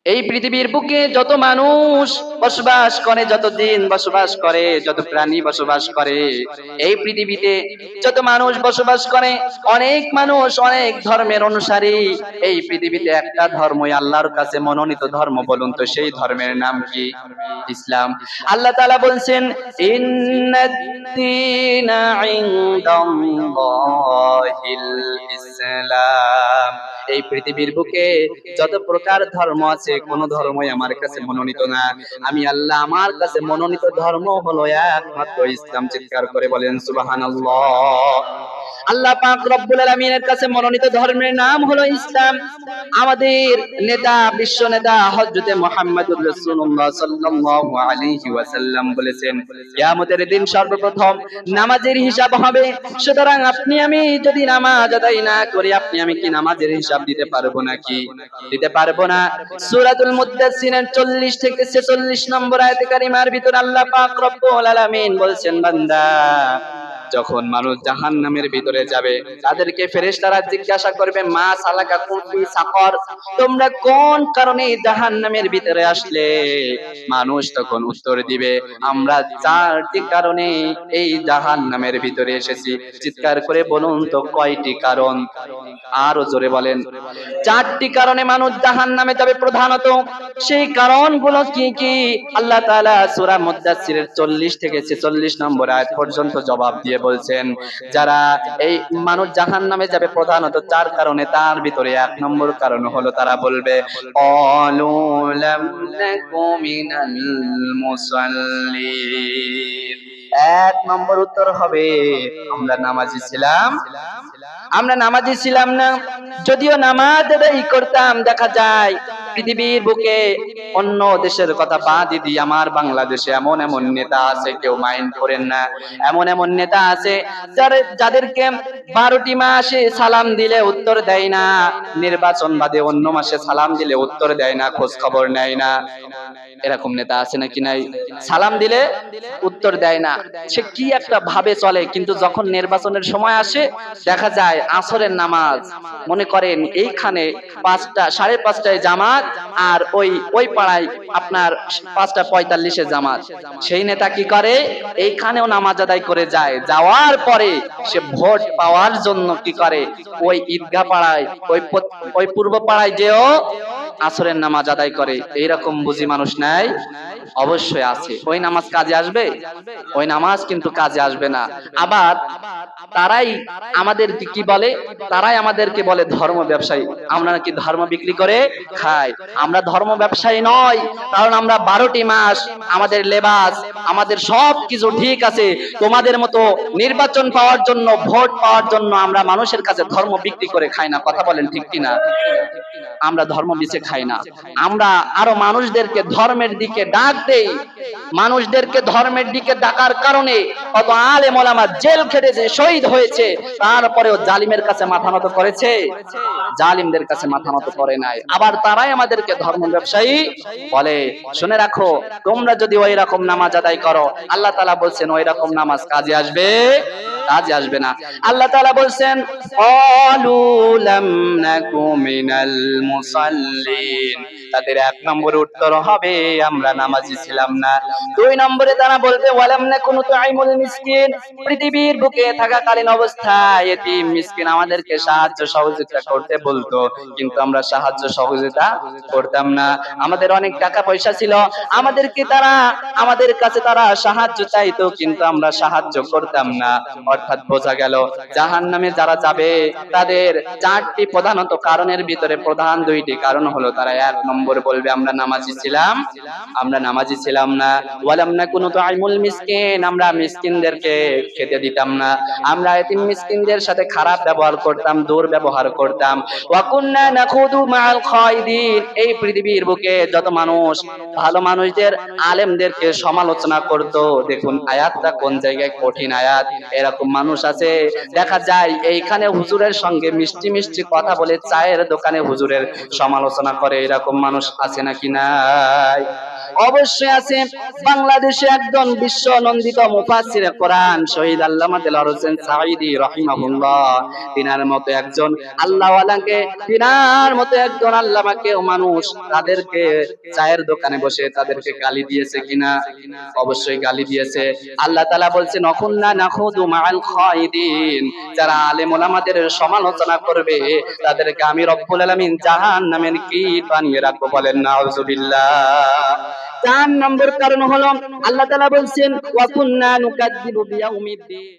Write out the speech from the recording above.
এই পৃথিবীর বুকে যত মানুষ বসবাস করে, যত জিন বসবাস করে, যত প্রাণী বসবাস করে, এই পৃথিবীতে যত মানুষ বসবাস করে, অনেক মানুষ অনেক ধর্মের অনুসারী। এই পৃথিবীতে একটা ধর্মই আল্লাহর কাছে মনোনীত ধর্ম। বলুন তো সেই ধর্মের নাম কি? ইসলাম। আল্লাহ তাআলা বলছেন, ইন্নাদ-দীনা ইনদাল্লাহিল ইসলাম। এই পৃথিবীর বুকে যত প্রকার ধর্ম আছে, কোন ধর্মই আমার কাছে মনোনীত না। আমি আল্লাহ, আমার কাছে মনোনীত ধর্ম হলো একমাত্র ইসলাম। চিৎকার করে বলেন সুবহানাল্লাহ। আল্লাহ পাক রব্বুল আলামিনের কাছে মনোনীত ধর্মের নাম হলো ইসলাম। আমাদের নেতা, বিশ্ব নেতা হযরতে মুহাম্মদুর রাসূলুল্লাহ সাল্লাল্লাহু আলাইহি ওয়াসাল্লাম বলেছেন, কিয়ামতের দিন সর্বপ্রথম নামাজের হিসাব হবে। সুতরাং আপনি আমি যদি নামাজ আদায় না করি, আপনি আমি কি নামাজের হিসাব দিতে পারবো নাকি? দিতে পারবো না। সূরাতুল মুদ্দাসসিরের 40 থেকে 46 নম্বর আয়াতে কারিমার ভিতর আল্লাহ পাক রব্বুল আলামিন বলছেন, বান্দা, যখন মানুষ জাহান্নামের ভিতরে যাবে, তাদেরকে ফেরেশতারা জিজ্ঞাসা করবে, মা সালাকাকুম ফি সাকর, তোমরা কোন কারণে জাহান্নামের ভিতরে আসলে? মানুষ তখন উত্তর দিবে, আমরা 4টি কারণে এই জাহান্নামের ভিতরে এসেছি। চিৎকার করে বলুন তো কয়টি কারণ? আরো জোরে বলেন। 4টি কারণে মানুষ জাহান্নামে যাবে প্রধানত। সেই কারণগুলো কি কি? আল্লাহ তাআলা সূরা মুদ্দাসসিরের 40 থেকে 46 নম্বর আয়াত পর্যন্ত জবাব দিয়ে বলছেন, যারা এই মানুষ জাহান্নামে যাবে প্রধানত 4 কারণে, তার ভিতরে 1 নম্বর কারণ হলো তারা বলবে, ক্বালু লাম নাকু মিনাল মুসাল্লিন। 1 নম্বর উত্তর হবে, আমরা নামাজি ছিলাম। আমরা নামাজি ছিলাম না। যদিও নামাজ আদায় করতাম, দেখা যায় পৃথিবীর বুকে অন্য দেশের কথা বাদই দিই, আমার বাংলাদেশে এমন এমন নেতা আছে, কেউ মাইন্ড করেন না, এমন এমন নেতা আছে যাদেরকে 12টি মাসে সালাম দিলে উত্তর দেয় না, নির্বাচন বাদে অন্য মাসে সালাম দিলে উত্তর দেয় না, খোঁজ খবর নেয় না। এরকম নেতা আছে নাকি নাই? সালাম দিলে উত্তর দেয় না, সে কি একটা ভাবে চলে। কিন্তু যখন নির্বাচনের সময় আসে, দেখা যায় আসরের নামাজ, মনে করেন এইখানে 5টা 5:30টায় জামাত, আর ওই পাড়ায় আপনার 5:45-এ জামাত। সেই নেতা কি করে? এইখানেও নামাজ আদায় করে যায়, যাওয়ার পরে সে ভোট পাওয়ার জন্য কি করে, ওই ঈদগাহ পাড়ায়, ওই পূর্ব পাড়ায় যেও আসরের নামাজ আদায় করে। এইরকম বুঝি মানুষ নাই? অবশ্যই আছে। ওই নামাজ কাজে আসবে? ওই নামাজ কিন্তু কাজে আসবে না। আবার তারাই আমাদেরকে কি বলে? তারাই আমাদেরকে বলে ধর্ম ব্যবসায়ী। আমরা নাকি ধর্ম বিক্রি করে খাই। আমরা ধর্ম ব্যবসায়ী নয়, কারণ আমরা 12টি মাস আমাদের লেবাস, আমাদের সব কিছু ঠিক আছে। তোমাদের মতো নির্বাচন পাওয়ার জন্য, ভোট পাওয়ার জন্য আমরা মানুষের কাছে ধর্ম বিক্রি করে খাই না। কথা বলেন ঠিক কিনা? আমরা ধর্ম বেচে খাই না। আমরা আরো মানুষদেরকে ধর্মের দিকে ডাক দেই। মানুষদেরকে ধর্মের দিকে ডাকার কারণে কত আলেম ওলামা জেল খেটেছে, শহীদ হয়েছে, তারপরেও জালিমের কাছে মাথা নত করেছে? জালিমদের কাছে মাথা নত করে নাই। আবার তারাই আমাদেরকে ধর্ম ব্যবসায়ী বলে। শুনে রাখো, তোমরা যদি ওই রকম নামাজ আদায় করো, আল্লাহ তাআলা বলছেন ওই রকম নামাজ কাজে আসবে? কাজে আসবে না। আল্লাহ তাআলা বলছেন, ক্বালু লাম নাকু মিনাল মুসাল্লিন। তাদের 1 নম্বর উত্তর হবে, আমরা নামাজি ছিলাম না। 2 নম্বরে তারা বলবে, ওয়ালাম নাকু নুতঈমুল মিসকিন। পৃথিবীর বুকে থাকাকালীন অবস্থায় এতিম মিসকিন আমাদেরকে সাহায্য সহযোগিতা করতে বলতো, কিন্তু আমরা সাহায্য সহযোগিতা করতাম না। আমাদের অনেক টাকা পয়সা ছিল, আমাদের কাছে তারা সাহায্য চাইতো, কিন্তু আমরা সাহায্য করতাম না। অর্থাৎ বোঝা গেল, জাহান্নামে যারা যাবে তাদের 4টি প্রধানত কারণের ভিতরে প্রধান 2টি কারণ হলো, তারা 1 নম্বর বলবে, আমরা নামাজি ছিলাম, আমরা নামাজি ছিলাম না। ওয়ালাম নাকু নুতঈমুল মিসকিন, আমরা মিসকিনদেরকে খেতে দিতাম না, আমরা এতিম মিসকিনদের সাথে খারাপ ব্যবহার করতাম, দুর্ব্যবহার করতাম। ওয়া কুননা নাখুদু মাআল খায়দিন। এই পৃথিবীর বুকে যত মানুষ ভালো মানুষদের, আলেমদেরকে সমালোচনা করত। দেখুন আয়াতটা কোন জায়গায় কঠিন আয়াত। এরকম এরকম মানুষ আছে, দেখা যায় এইখানে হুজুরের সঙ্গে মিষ্টি মিষ্টি কথা বলে চায়ের দোকানে হুজুরের সমালোচনা করে, এরকম মানুষ আছে নাকি নাই? অবশ্যই আছে। বাংলাদেশে একজন বিশ্ব নন্দিত মুফাসসিরে কোরআন শহীদ আল্লামা দেলোয়ার হোসেন সাঈদী রাহিমাহুল্লাহ, তিনার মতো একজন আল্লাহওয়ালাকে, তিনার মতো একজন আল্লামাকে মানুষ তাদেরকে চায়ের দোকানে বসে তাদেরকে গালি দিয়েছে কিনা? অবশ্যই গালি দিয়েছে। আল্লাহ তাআলা বলছেন নকুন্না নাখুদু মাআল খায়িদিন, যারা আলেম ওলামাদের সমালোচনা করবে তাদেরকে আমি রব্বুল আলামিন জাহান্নামের কীট বানিয়ে রাখবো। বলেন নাউযুবিল্লাহ। 4 নম্বর কারণ হলো আল্লাহ তাআলা বলছেন ওয়া কুন্না নুকাযযিবু বিয়াউমিদ্দিন।